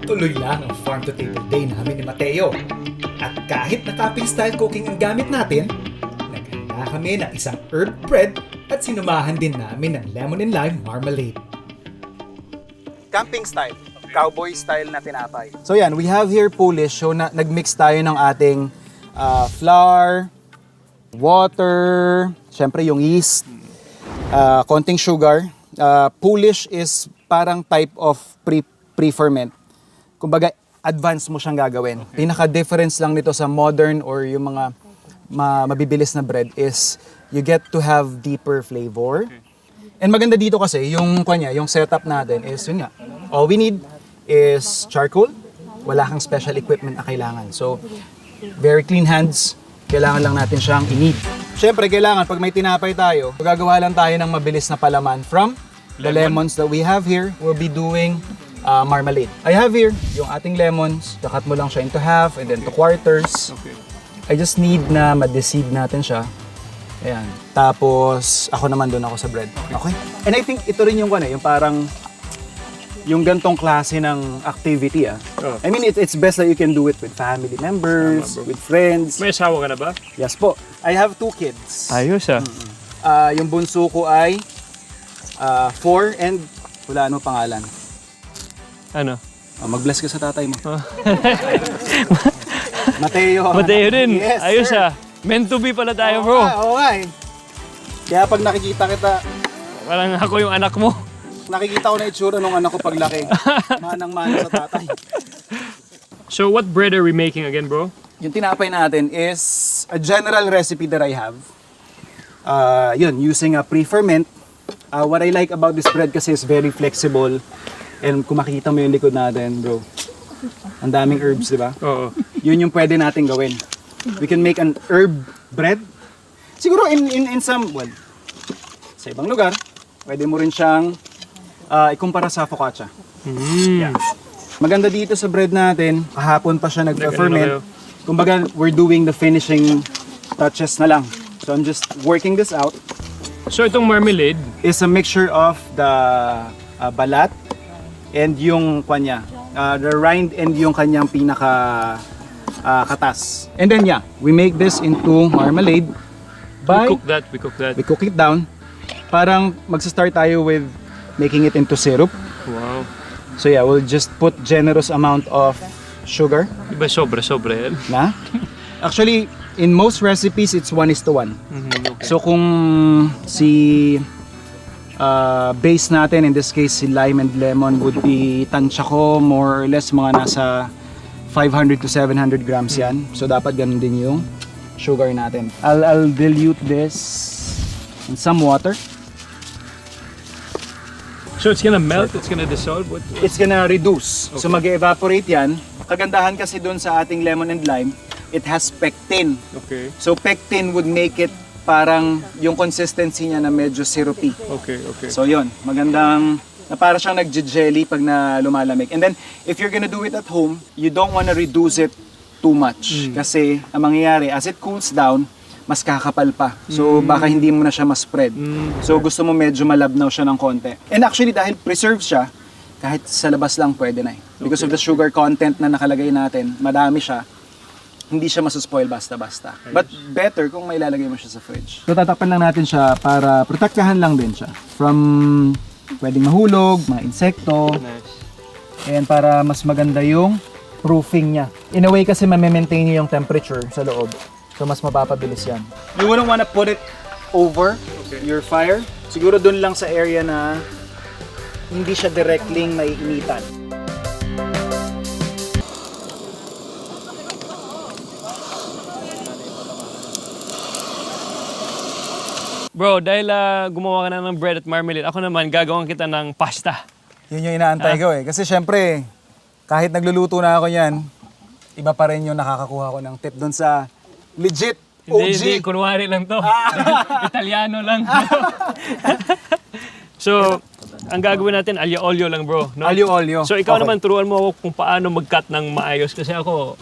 Tuloy lang ang farm-to-table day namin ni Mateo. At kahit na cupping style cooking ang gamit natin, naghanda kami ng isang herb bread at sinumahan din namin ng lemon and lime marmalade. Camping style, cowboy style na tinapay. So yan, we have here Polish. So nagmix tayo ng ating flour, water, syempre yung yeast, konting sugar. Polish is parang type of pre-ferment. Kumbaga, advance mo siyang gagawin. Okay. Pinaka-difference lang nito sa modern or yung mga mabibilis na bread is you get to have deeper flavor. Okay. And maganda dito kasi, yung setup natin is, yun nga, all we need is charcoal. Wala kang special equipment na kailangan. So, very clean hands. Kailangan lang natin siyang i-knead. Siyempre, kailangan, pag may tinapay tayo, gagawa lang tayo ng mabilis na palaman from the lemons that we have here. We'll be doing marmalade. I have here yung ating lemons. Kakat mo lang siya into half and then to quarters. Okay. I just need na ma-deseed natin siya. Ayan. Tapos, ako naman doon ako sa bread. Okay? And I think ito rin yung parang yung gantong klase ng activity. Oh. I mean, it's best that you can do it with family members, with friends. May asawa ka na ba? Yes po. I have 2 kids. Ayos ah. Yung bunso ko ay 4 and wala ano pangalan. Ano? Mag-bless ka sa tatay mo. Mateo. Mateo din. Yes, Ayos sir. ah. Meant to be pala tayo, bro. Oo nga eh. Kaya pag nakikita kita, Parang ako yung anak mo. nakikita ko na itsura nung anak ko paglaki. Manang-mana sa tatay. So what bread are we making again, bro? Yung tinapay natin is a general recipe that I have. Yun, using a pre-ferment. What I like about this bread kasi is very flexible. And kung makikita mo yung likod natin, bro, ang daming herbs, di ba? Oo. Yun yung pwede natin gawin. We can make an herb bread. Siguro in some, well, sa ibang lugar, pwede mo rin siyang ikumpara sa focaccia. Yeah. Maganda dito sa bread natin, kahapon pa siya nag-ferment. Kumbaga, we're doing the finishing touches na lang. So I'm just working this out. So itong marmalade, Is a mixture of the balat and yung kanya, the rind and yung kanyang pinaka katas. And then yeah, we make this into marmalade by we cook that. we cook it down. Parang magsa-start tayo with making it into syrup. Wow. So yeah, we'll just put generous amount of sugar Iba sobra yan. na. Actually, in most recipes, it's 1:1. Okay. So kung si base natin, in this case si lime and lemon would be tansya ko more or less mga nasa 500 to 700 grams yan. So dapat ganun din yung sugar natin. I'll dilute this in some water. So it's gonna melt, it's gonna dissolve? It's gonna reduce. So mag-evaporate yan. Kagandahan kasi dun sa ating lemon and lime, it has pectin. Okay. So pectin would make it parang yung consistency niya na medyo syrupy. Okay. So yun, magandang na para siyang nagje-jelly pag na lumalamig. And then, if you're gonna do it at home, you don't wanna reduce it too much. Kasi, ang mangyayari, as it cools down, mas kakapal pa. So, baka hindi mo na siya ma-spread. So, gusto mo medyo malabnaw siya ng konti. And actually, dahil preserved siya, kahit sa labas lang pwede na eh. Because of the sugar content na nakalagay natin, madami siya, hindi siya masuspoil basta-basta. But better kung may ilalagay mo siya sa fridge. So, tatakpan lang natin siya para protektahan lang din siya from pwedeng mahulog, mga insekto. Nice. And para mas maganda yung proofing niya. In a way kasi ma-maintain niya yung temperature sa loob. So, mas mapapabilis yan. You wouldn't wanna put it over your fire. Siguro dun lang sa area na hindi siya directly maiinitan. Bro, dahil gumawa ka na ng bread at marmalade, ako naman gagawin kita ng pasta. Yun yung inaantay ko eh. Kasi syempre, kahit nagluluto na ako yan, iba pa rin yung nakakakuha ko ng tip doon sa legit OG. Hindi, kunwari lang to. Italiano lang. So, ang gagawin natin, alyo olio lang bro. No? Alyo olio. So, ikaw Okay. naman turuan mo ako kung paano mag-cut ng maayos kasi ako,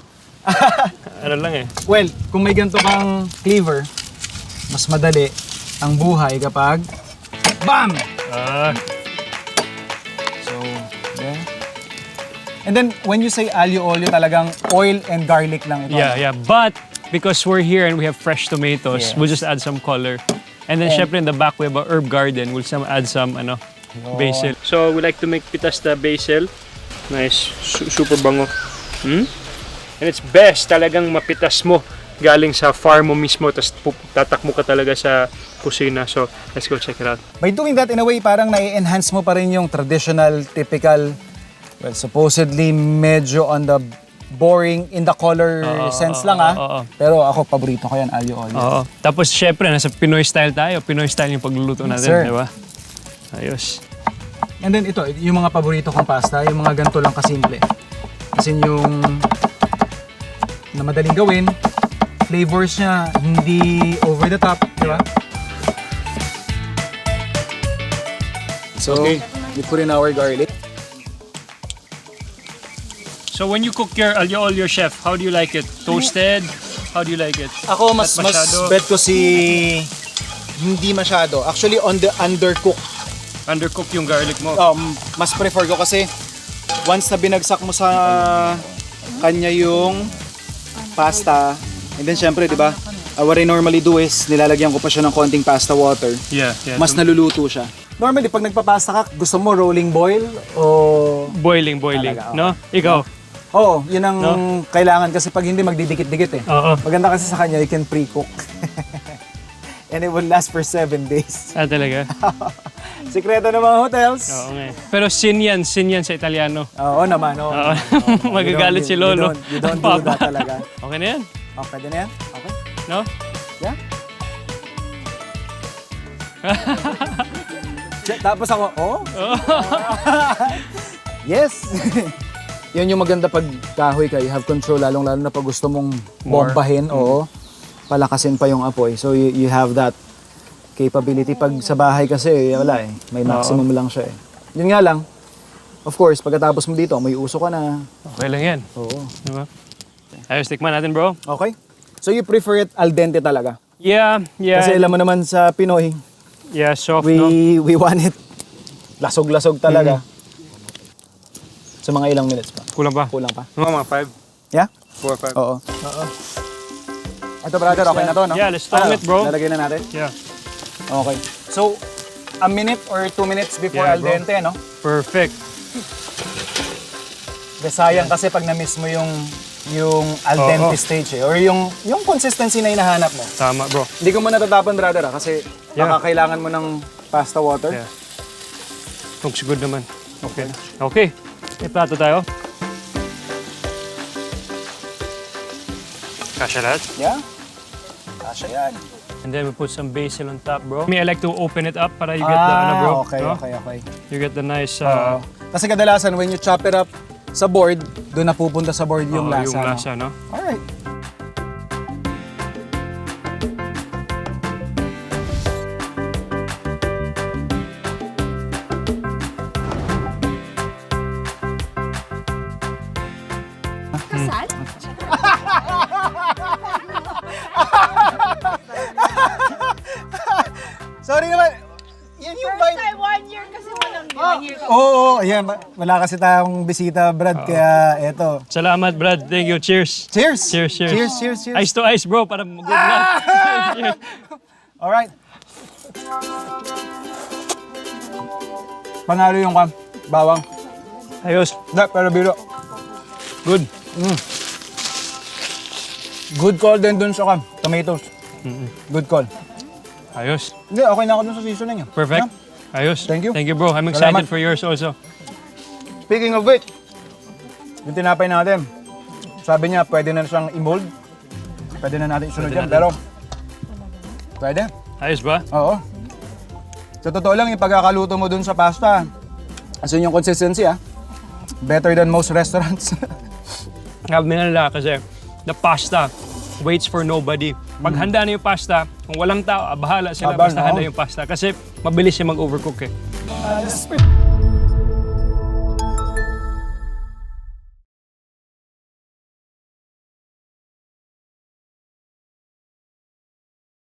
ano lang eh. Well, kung may ganito kang cleaver, mas madali ang buhay kapag BAM! Ah, So, there. And then, when you say aglio olio, talagang oil and garlic lang ito. Yeah, yeah. But because we're here and we have fresh tomatoes, Yes. we'll just add some color. And then, syempre, in the back, we have a herb garden. We'll add some, basil. So, we like to make pitas na basil. Nice. Super bango. Hmm? And it's best talagang mapitas mo galing sa farm mo mismo, tapos tatak mo ka talaga sa kusina. So, let's go check it out. By doing that, in a way, parang nai-enhance mo pa rin yung traditional, typical, well, supposedly medyo on the boring in the color sense lang Pero ako, paborito ko yan, aglio olio. Oo. Tapos, syempre, nasa Pinoy style tayo. Pinoy style yung pagluluto natin, sir. di ba? Ayos. And then ito, yung mga paborito kong pasta, yung mga ganito lang kasimple. Kasi yung na madaling gawin, flavors niya hindi over the top, di ba? So, Okay. we put in our garlic. So, when you cook your aglio olio, chef, how do you like it? Toasted? How do you like it? Ako, mas Not masyado. bet ko si hindi masyado. Actually, on the undercooked. Undercook yung garlic mo. Mas prefer ko kasi once na binagsak mo sa kanya yung pasta, and then syempre, di ba, what I normally do is nilalagyan ko pa siya ng konting pasta water. Yeah, yeah. Mas naluluto siya. Normally, pag nagpapasta ka, gusto mo rolling boil o... Boiling, Talaga, no? Ikaw? Oo, yun ang No? kailangan kasi pag hindi magdidikit-dikit eh. Oo. Maganda kasi sa kanya, you can pre-cook. And it will last for 7 days. Ah, talaga? Sikreto ng mga hotels. Oo nga. Pero sin yan sa Italiano. Oo naman, oo. Oo. You Magagalit si don't- Lolo. You don't do that talaga. Okay na yan? Oh, pwede na yan? Okay. No? Yeah? Tapos ako, yes! Yun yung maganda pag kahoy ka, you have control, lalong-lalo na pag gusto mong More. bombahin, palakasin pa yung apoy. So you have that capability. Pag sa bahay kasi, wala eh. May maximum lang siya eh. Yun nga lang, of course, pagkatapos mo dito, may uso ka na. Okay lang yan. Oo. Diba? Ayos, tikman natin, bro. Okay? So you prefer it al dente talaga? Yeah, yeah. Kasi alam mo naman sa Pinoy, Yeah, soft, no? we want it lasog-lasog talaga. So mga ilang minutes pa? Kulang pa? Kulang pa? Mga 5? Yeah? 4 or 5? Oo. Ito brother, okay na to, no? Yeah, let's tong it, bro. Lalagay na natin? Yeah. Okay. So, a minute or 2 minutes before Yeah, al bro. dente, no? Perfect. Sayang kasi pag na-miss mo yung al dente stage eh. Or yung consistency na hinahanap mo. Tama, bro. Hindi ko muna tatapon brother kasi Yeah. baka kailangan mo ng pasta water. Yeah. Looks good naman. Okay. Okay. May plato tayo. Kasha lahat. Yeah? Kasha yan. And then we put some basil on top, bro. I like to open it up para you get the, bro. Okay, no? okay. You get the nice, Kasi kadalasan, when you chop it up sa board, doon napupunta sa board yung lasa. Yung no? lasa, no? Alright. Kasal? Sorry naman. Yan yung First vibe. time, 1 year kasi walang 1 year. Oo, ayan. Wala kasi tayong bisita, Brad. Kaya eto. Salamat, Brad. Thank you. Cheers. Cheers! Cheers, cheers. Cheers, cheers, cheers. Ice to ice, bro, para good luck. Cheers. Alright. Panalo yung bawang. Ayos. Da, pero biro. Good. Good call din dun sa tomatoes. Good call. Ayos. Hindi, okay na ako dun sa seasoning. Perfect. Yeah. Ayos. Thank you. Thank you, bro. I'm excited Salamat. for yours also. Speaking of which, yung tinapay natin, sabi niya pwede na siyang i-mold. Pwede na natin isunod Pwede yan, natin. pero pwede. Ayos ba? Oo. Sa totoo lang, yung pagkakaluto mo dun sa pasta, as in yung consistency better than most restaurants. Sabi nga nila kasi, the pasta waits for nobody. Pag handa na yung pasta, kung walang tao, bahala sila Abang, basta handa oo. yung pasta. Kasi mabilis siya mag-overcook eh.